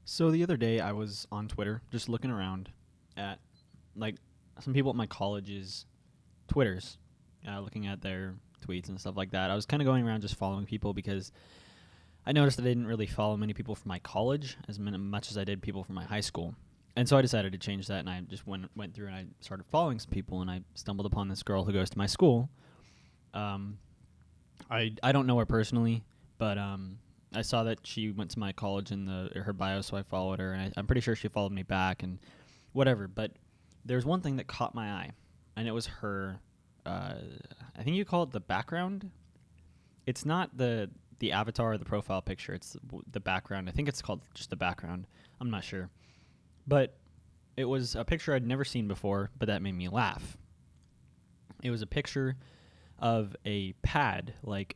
So the other day I was on Twitter just looking around at like some people at my college's Twitters, looking at their tweets and stuff like that. I was kind of going around just following people because I noticed that I didn't really follow many people from my college as much as I did people from my high school. And so I decided to change that, and I just went through and I started following some people, and I stumbled upon this girl who goes to my school. Um, I don't know her personally, but I saw that she went to my college in her bio, so I followed her, and I'm pretty sure she followed me back and whatever. But there's one thing that caught my eye, and it was her. I think you call it the background. It's not the avatar or the profile picture. It's the background. I think it's called just the background. I'm not sure, but it was a picture I'd never seen before, but that made me laugh. It was a picture of a pad, like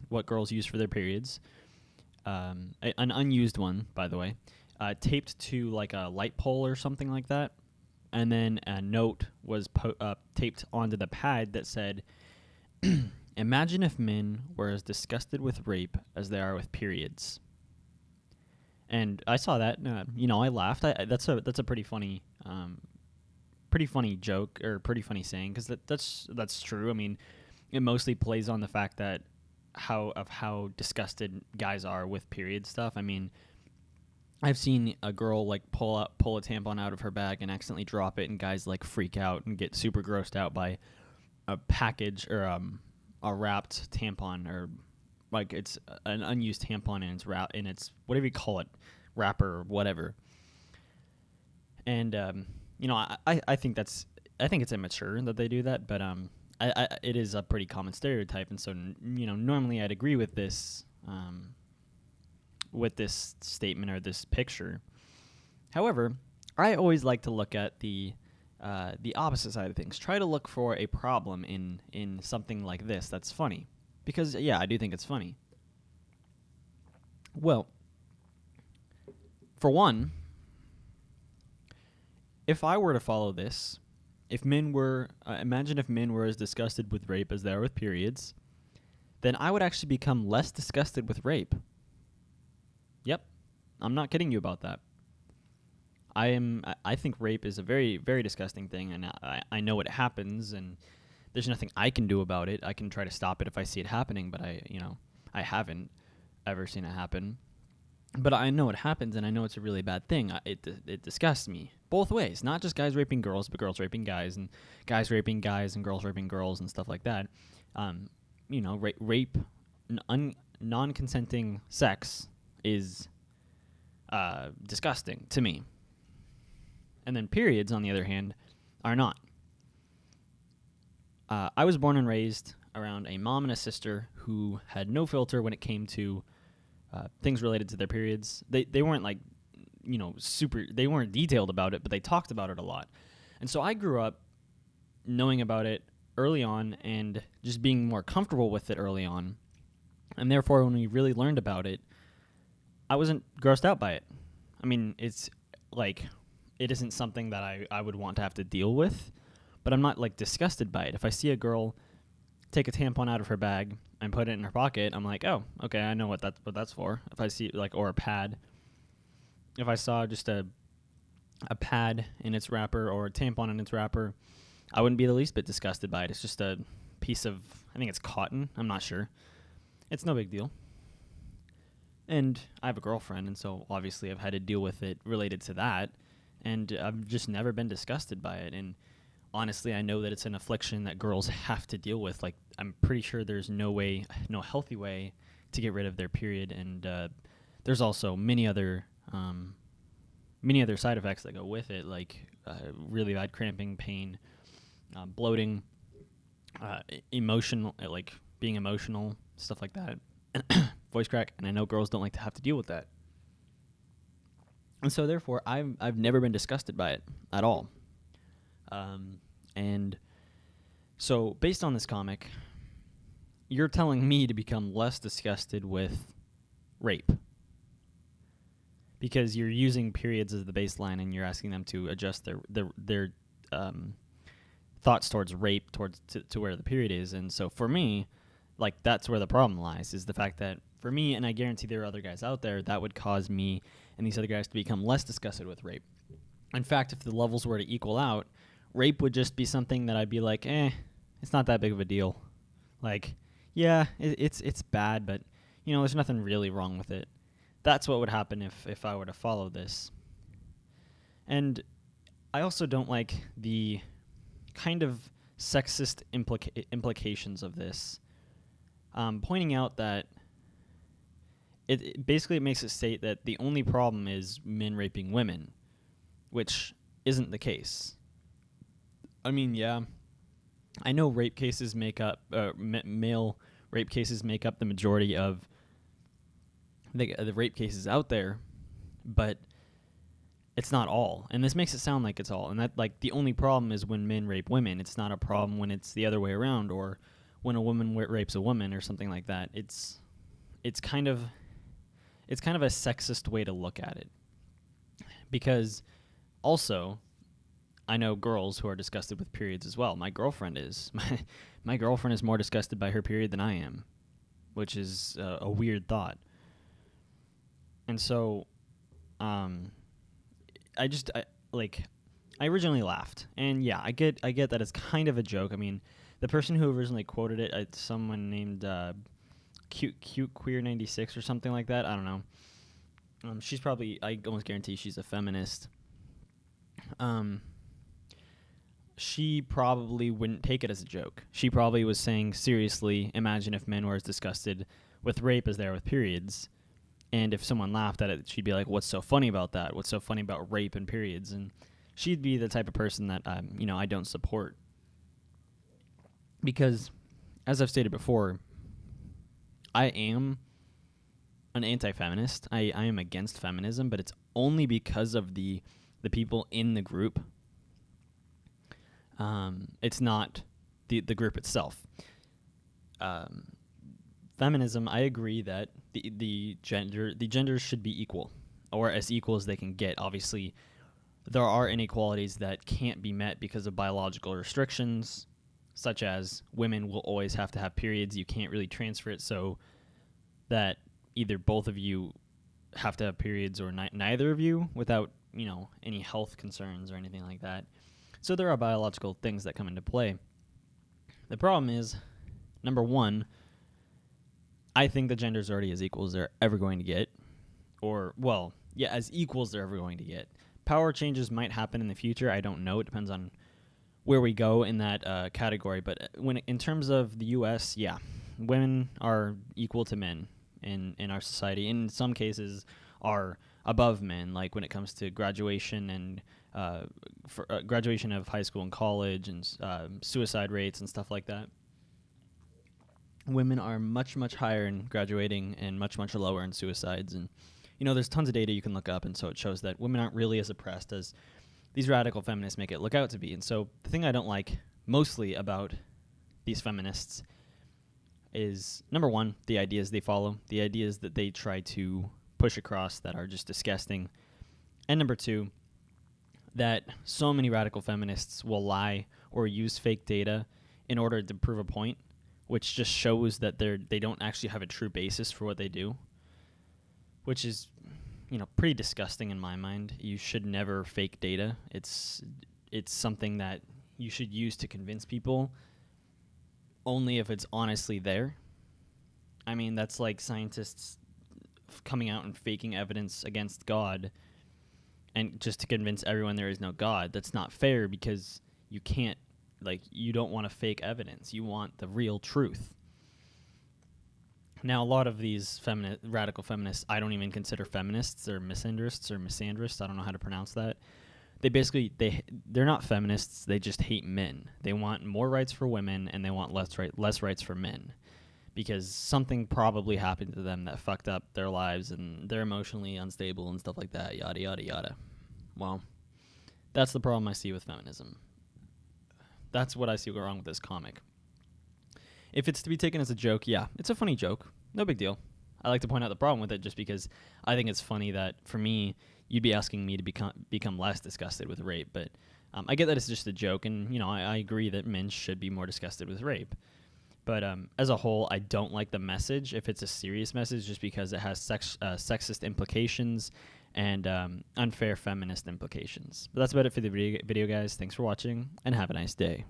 what girls use for their periods, an unused one, by the way, taped to like a light pole or something like that. And then a note was taped onto the pad that said, "Imagine if men were as disgusted with rape as they are with periods." And I saw that, I laughed. That's a pretty funny joke or pretty funny saying because that's true. I mean, it mostly plays on the fact that how disgusted guys are with period stuff. I mean, I've seen a girl like pull a tampon out of her bag and accidentally drop it, and guys like freak out and get super grossed out by a package or a wrapped tampon, or like it's an unused tampon and it's wrapped in its whatever you call it, wrapper or whatever. And I think it's immature that they do that, but it is a pretty common stereotype, and so normally I'd agree with this statement or this picture. However, I always like to look at the opposite side of things. Try to look for a problem in something like this that's funny, because I do think it's funny. Well, for one, if I were to follow this, if men were imagine if men were as disgusted with rape as they are with periods, then I would actually become less disgusted with rape. Yep, I'm not kidding you about that. I think rape is a very, very disgusting thing, and I know it happens, and there's nothing I can do about it. I can try to stop it if I see it happening, but I haven't ever seen it happen. But I know it happens, and I know it's a really bad thing. It disgusts me both ways, not just guys raping girls, but girls raping guys, and guys raping guys, and girls raping girls, and stuff like that. Rape, non-consenting sex is disgusting to me. And then periods, on the other hand, are not. I was born and raised around a mom and a sister who had no filter when it came to things related to their periods. They weren't like, they weren't detailed about it, but they talked about it a lot. And so I grew up knowing about it early on and just being more comfortable with it early on. And therefore, when we really learned about it, I wasn't grossed out by it. I mean, it's like, it isn't something that I would want to have to deal with, but I'm not like disgusted by it. If I see a girl take a tampon out of her bag and put it in her pocket, I'm like, oh, okay, I know what that's for. If I see or a pad, if I saw just a pad in its wrapper or a tampon in its wrapper, I wouldn't be the least bit disgusted by it. It's just a piece of, I think it's cotton. I'm not sure. It's no big deal. And I have a girlfriend, and so obviously I've had to deal with it related to that, and I've just never been disgusted by it. And honestly, I know that it's an affliction that girls have to deal with. Like, I'm pretty sure there's no healthy way to get rid of their period, and there's also many other side effects that go with it, like really bad cramping, pain, bloating, emotional, like being emotional, stuff like that, voice crack. And I know girls don't like to have to deal with that, and so therefore I've never been disgusted by it at all. And so based on this comic, you're telling me to become less disgusted with rape because you're using periods as the baseline, and you're asking them to adjust their thoughts towards rape to where the period is. And so for me, like, that's where the problem lies, is the fact that for me, and I guarantee there are other guys out there, that would cause me and these other guys to become less disgusted with rape. In fact, if the levels were to equal out, rape would just be something that I'd be like, it's not that big of a deal. Like, yeah, it's bad, but, there's nothing really wrong with it. That's what would happen if I were to follow this. And I also don't like the kind of sexist implications of this, pointing out that it basically makes it state that the only problem is men raping women, which isn't the case. I mean, yeah, I know rape cases make up male rape cases make up the majority of the rape cases out there, but it's not all. And this makes it sound like it's all. And that, like, the only problem is when men rape women. It's not a problem when it's the other way around, or when a woman rapes a woman or something like that. It's kind of a sexist way to look at it. Because also, I know girls who are disgusted with periods as well. My girlfriend is. My girlfriend is more disgusted by her period than I am, which is a weird thought. And so, I originally laughed, and yeah, I get that it's kind of a joke. I mean, the person who originally quoted it, someone named Cute Queer 96 or something like that. I don't know. She's probably, I almost guarantee she's a feminist. She probably wouldn't take it as a joke. She probably was saying, seriously, imagine if men were as disgusted with rape as they are with periods. And if someone laughed at it, she'd be like, what's so funny about that? What's so funny about rape and periods? And she'd be the type of person that, I don't support. Because, as I've stated before, I am an anti-feminist. I am against feminism, but it's only because of the people in the group. It's not the group itself. Feminism, I agree that the genders should be equal, or as equal as they can get. Obviously, there are inequalities that can't be met because of biological restrictions, such as women will always have to have periods. You can't really transfer it so that either both of you have to have periods or neither of you without, any health concerns or anything like that. So there are biological things that come into play. The problem is, number one, I think the genders are already as equal as they're ever going to get. As equal as they're ever going to get. Power changes might happen in the future. I don't know. It depends on where we go in that category. But in terms of the U.S., yeah, women are equal to men in our society. In some cases, are above men, like when it comes to graduation and graduation of high school and college and suicide rates and stuff like that. Women are much, much higher in graduating and much, much lower in suicides. And, there's tons of data you can look up, and so it shows that women aren't really as oppressed as these radical feminists make it look out to be. And so the thing I don't like mostly about these feminists is, number one, the ideas they follow, the ideas that they try to push across that are just disgusting. And number two, that so many radical feminists will lie or use fake data in order to prove a point, which just shows that they don't actually have a true basis for what they do, which is, pretty disgusting in my mind. You should never fake data. It's something that you should use to convince people only if it's honestly there. I mean, that's like scientists coming out and faking evidence against God and just to convince everyone there is no God. That's not fair, because you can't, you don't want to fake evidence. You want the real truth. Now, a lot of these radical feminists, I don't even consider feminists. They're misandrists or misandrists. I don't know how to pronounce that. They're not feminists. They just hate men. They want more rights for women, and they want less rights for men, because something probably happened to them that fucked up their lives, and they're emotionally unstable and stuff like that, yada, yada, yada. Well, that's the problem I see with feminism. That's what I see wrong with this comic. If it's to be taken as a joke, yeah, it's a funny joke. No big deal. I like to point out the problem with it just because I think it's funny that, for me, you'd be asking me to become less disgusted with rape. But I get that it's just a joke, and, I agree that men should be more disgusted with rape. But as a whole, I don't like the message if it's a serious message, just because it has sexist implications, and unfair feminist implications. But that's about it for the video, guys. Thanks for watching, and have a nice day.